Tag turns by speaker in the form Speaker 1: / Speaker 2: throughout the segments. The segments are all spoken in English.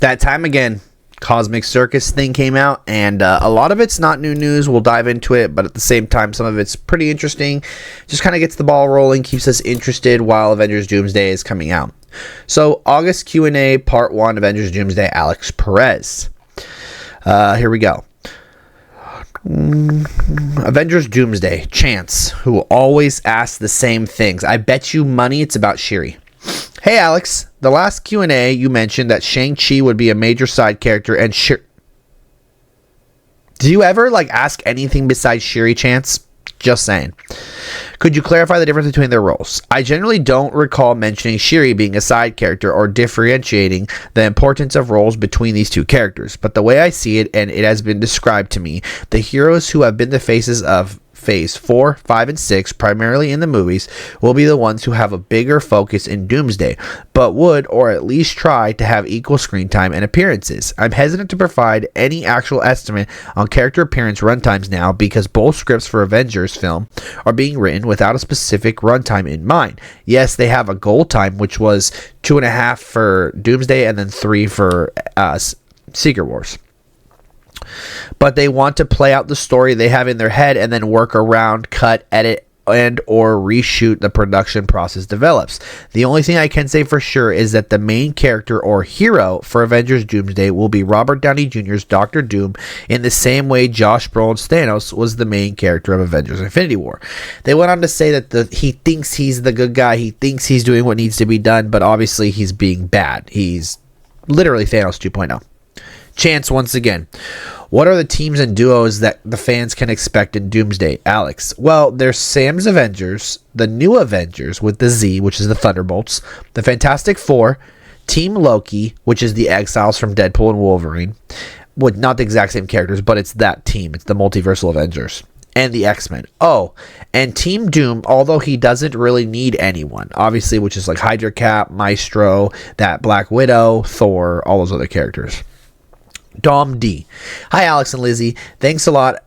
Speaker 1: that time again. Cosmic Circus thing came out, and a lot of it's not new news. We'll dive into it, but at the same time, some of it's pretty interesting. Just kind of gets the ball rolling, keeps us interested while Avengers Doomsday is coming out. So, August Q&A, Part 1, Avengers Doomsday, Alex Perez. Here we go. Avengers Doomsday, Chance, who always asks the same things. I bet you money it's about Shuri. Hey Alex, the last Q&A you mentioned that Shang-Chi would be a major side character and do you ever ask anything besides Shuri, Chance? Just saying. Could you clarify the difference between their roles? I generally don't recall mentioning Shuri being a side character or differentiating the importance of roles between these two characters, but the way I see it, and it has been described to me, the heroes who have been the faces of Phase 4, 5, and 6, primarily in the movies, will be the ones who have a bigger focus in Doomsday, but would, or at least try, to have equal screen time and appearances. I'm hesitant to provide any actual estimate on character appearance runtimes now because both scripts for Avengers film are being written without a specific runtime in mind. Yes, they have a goal time, which was 2.5 for Doomsday and then 3 for Secret Wars. But they want to play out the story they have in their head and then work around, cut, edit, and or reshoot the production process develops. The only thing I can say for sure is that the main character or hero for Avengers Doomsday will be Robert Downey Jr.'s Doctor Doom, in the same way Josh Brolin's Thanos was the main character of Avengers Infinity War. They went on to say that he thinks he's the good guy, he thinks he's doing what needs to be done, but obviously he's being bad. He's literally Thanos 2.0. Chance once again. What are the teams and duos that the fans can expect in Doomsday, Alex? Well, there's Sam's Avengers, the new Avengers with the Z, which is the Thunderbolts, the Fantastic Four, Team Loki, which is the Exiles from Deadpool and Wolverine. Well, not the exact same characters, but it's that team. It's the Multiversal Avengers. And the X-Men. Oh, and Team Doom, although he doesn't really need anyone, obviously, which is like Hydra Cap, Maestro, that Black Widow, Thor, all those other characters. Dom D. Hi Alex and Lizzie. Thanks a lot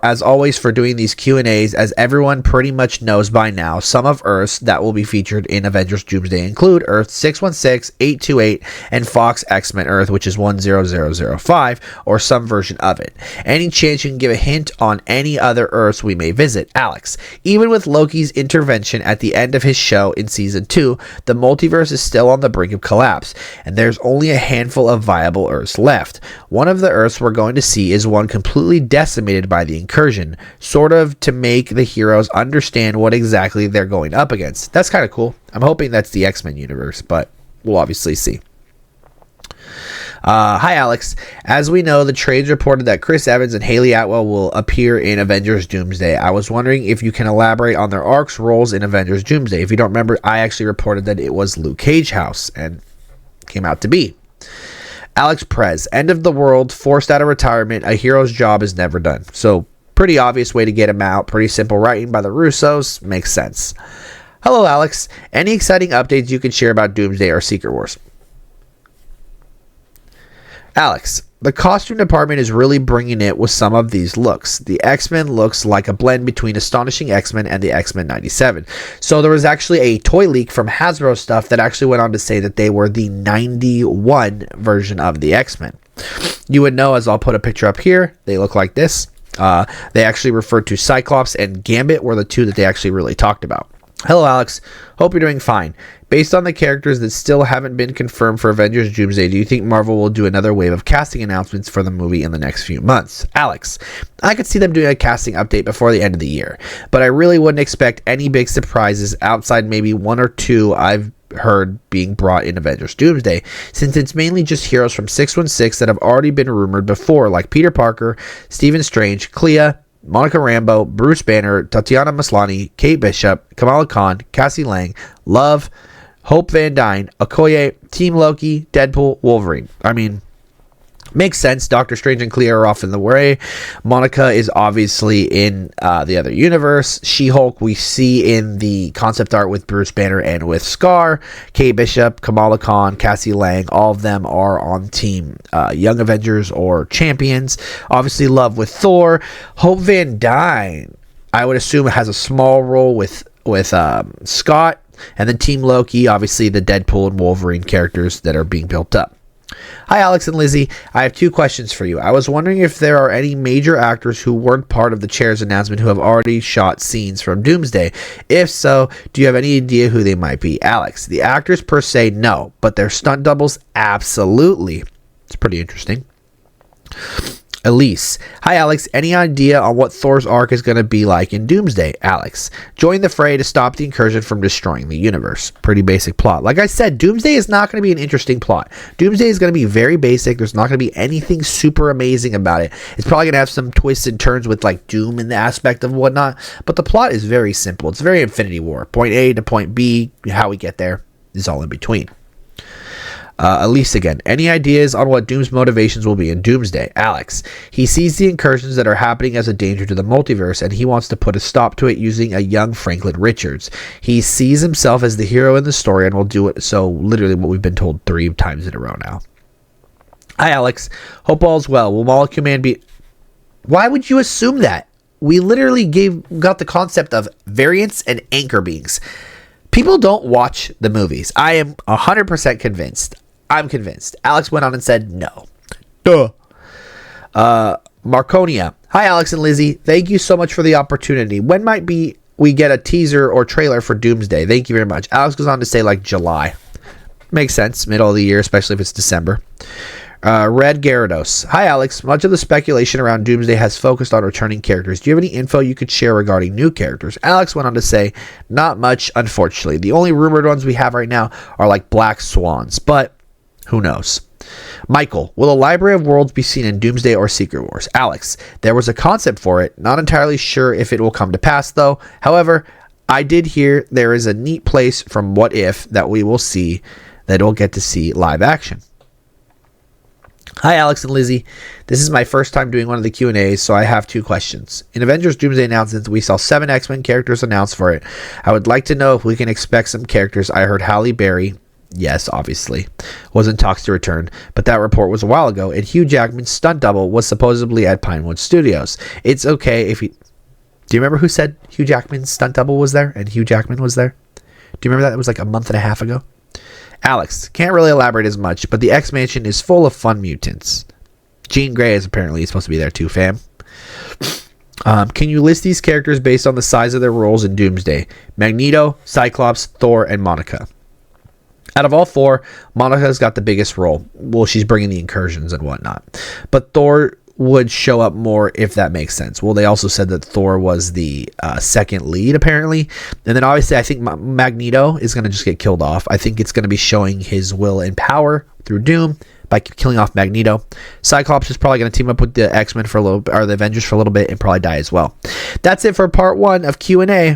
Speaker 1: as always for doing these Q&As. As everyone pretty much knows by now, some of Earths that will be featured in Avengers Doomsday include Earth 616, 828, and Fox X-Men Earth, which is 10005, or some version of it. Any chance you can give a hint on any other Earths we may visit? Alex. Even with Loki's intervention at the end of his show in Season 2, the multiverse is still on the brink of collapse, and there's only a handful of viable Earths left. One of the Earths we're going to see is one completely decimated by the incursion, sort of to make the heroes understand what exactly they're going up against. That's kind of cool. I'm hoping that's the X-Men universe, but we'll obviously see. Hi Alex. As we know, the trades reported that Chris Evans and Haley Atwell will appear in Avengers Doomsday. I was wondering if you can elaborate on their arcs roles in Avengers Doomsday. If you don't remember, I actually reported that it was Luke Cage house, and came out to be. Alex Perez, end of the world, forced out of retirement, a hero's job is never done. So, pretty obvious way to get him out, pretty simple writing by the Russos, makes sense. Hello Alex, any exciting updates you can share about Doomsday or Secret Wars? Alex, the costume department is really bringing it with some of these looks. The X-Men looks like a blend between Astonishing X-Men and the X-Men 97. So there was actually a toy leak from Hasbro stuff that actually went on to say that they were the 91 version of the X-Men. You would know, as I'll put a picture up here, they look like this. They actually referred to Cyclops and Gambit were the two that they actually really talked about. Hello Alex, hope you're doing fine. Based on the characters that still haven't been confirmed for Avengers Doomsday, do you think Marvel will do another wave of casting announcements for the movie in the next few months? Alex, I could see them doing a casting update before the end of the year, but I really wouldn't expect any big surprises outside maybe one or two I've heard being brought in Avengers Doomsday, since it's mainly just heroes from 616 that have already been rumored before, like Peter Parker, Stephen Strange, Clea, Monica Rambeau, Bruce Banner, Tatiana Maslany, Kate Bishop, Kamala Khan, Cassie Lang, Love, Hope Van Dyne, Okoye, Team Loki, Deadpool, Wolverine. I mean, makes sense. Doctor Strange and Clea are off in the way. Monica is obviously in the other universe. She-Hulk we see in the concept art with Bruce Banner and with Scar. Kate Bishop, Kamala Khan, Cassie Lang, all of them are on Team Young Avengers or Champions. Obviously, Love with Thor. Hope Van Dyne, I would assume, has a small role with Scott. And then Team Loki, obviously the Deadpool and Wolverine characters that are being built up. Hi, Alex and Lizzie. I have 2 questions for you. I was wondering if there are any major actors who weren't part of the chair's announcement who have already shot scenes from Doomsday. If so, do you have any idea who they might be? Alex, the actors per se, no, but their stunt doubles, absolutely. It's pretty interesting. Elise. Hi, Alex. Any idea on what Thor's arc is going to be like in Doomsday? Alex. Join the fray to stop the incursion from destroying the universe. Pretty basic plot. Like I said, Doomsday is not going to be an interesting plot. Doomsday is going to be very basic. There's not going to be anything super amazing about it. It's probably going to have some twists and turns with like Doom in the aspect of whatnot. But the plot is very simple. It's very Infinity War. Point A to point B. How we get there is all in between. Elise again. Any ideas on what Doom's motivations will be in Doomsday? Alex. He sees the incursions that are happening as a danger to the multiverse, and he wants to put a stop to it using a young Franklin Richards. He sees himself as the hero in the story and will do it. So literally what we've been told 3 times in a row now. Hi, Alex. Hope all's well. Will Molecule Man be... Why would you assume that? We literally got the concept of variants and anchor beings. People don't watch the movies. I am 100% convinced. I'm convinced. Alex went on and said no. Duh. Marconia. Hi, Alex and Lizzie. Thank you so much for the opportunity. When might we get a teaser or trailer for Doomsday? Thank you very much. Alex goes on to say like July. Makes sense. Middle of the year, especially if it's December. Red Gyarados. Hi, Alex. Much of the speculation around Doomsday has focused on returning characters. Do you have any info you could share regarding new characters? Alex went on to say, not much, unfortunately. The only rumored ones we have right now are like Black Swans, but who knows? Michael, will a Library of Worlds be seen in Doomsday or Secret Wars? Alex, there was a concept for it. Not entirely sure if it will come to pass, though. However, I did hear there is a neat place from What If that we will see, that we'll get to see live action. Hi, Alex and Lizzie. This is my first time doing one of the Q&As, so I have 2 questions. In Avengers Doomsday announcements, we saw 7 X-Men characters announced for it. I would like to know if we can expect some characters. I heard Halle Berry, yes, obviously, was in talks to return, but that report was a while ago, and Hugh Jackman's stunt double was supposedly at Pinewood Studios. It's okay if he... Do you remember who said Hugh Jackman's stunt double was there and Hugh Jackman was there? Do you remember that? It was like a month and a half ago. Alex, can't really elaborate as much, but the X-Mansion is full of fun mutants. Jean Grey is apparently supposed to be there too, fam. Can you list these characters based on the size of their roles in Doomsday? Magneto, Cyclops, Thor, and Monica. Out of all 4, Monica's got the biggest role. Well, she's bringing the incursions and whatnot. But Thor would show up more, if that makes sense. Well, they also said that Thor was the second lead, apparently. And then obviously I think Magneto is going to just get killed off. I think it's going to be showing his will and power through Doom by killing off Magneto. Cyclops is probably going to team up with the X-Men for a little bit, or the Avengers for a little bit, and probably die as well. That's it for part 1 of Q&A.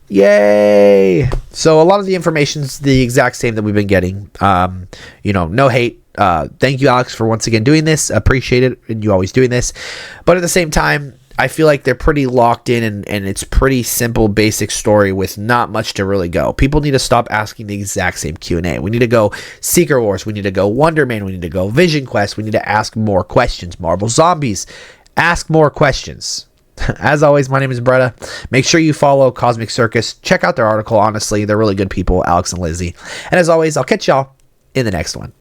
Speaker 1: Yay! So a lot of the information's the exact same that we've been getting. No hate. Thank you, Alex, for once again doing this. Appreciate it, and you always doing this. But at the same time, I feel like they're pretty locked in, and it's pretty simple, basic story with not much to really go. People need to stop asking the exact same Q&A. We need to go Secret Wars. We need to go Wonder Man. We need to go Vision Quest. We need to ask more questions. Marvel Zombies. Ask more questions. As always, my name is Bretta. Make sure you follow Cosmic Circus. Check out their article. Honestly, they're really good people, Alex and Lizzie. And as always, I'll catch y'all in the next one.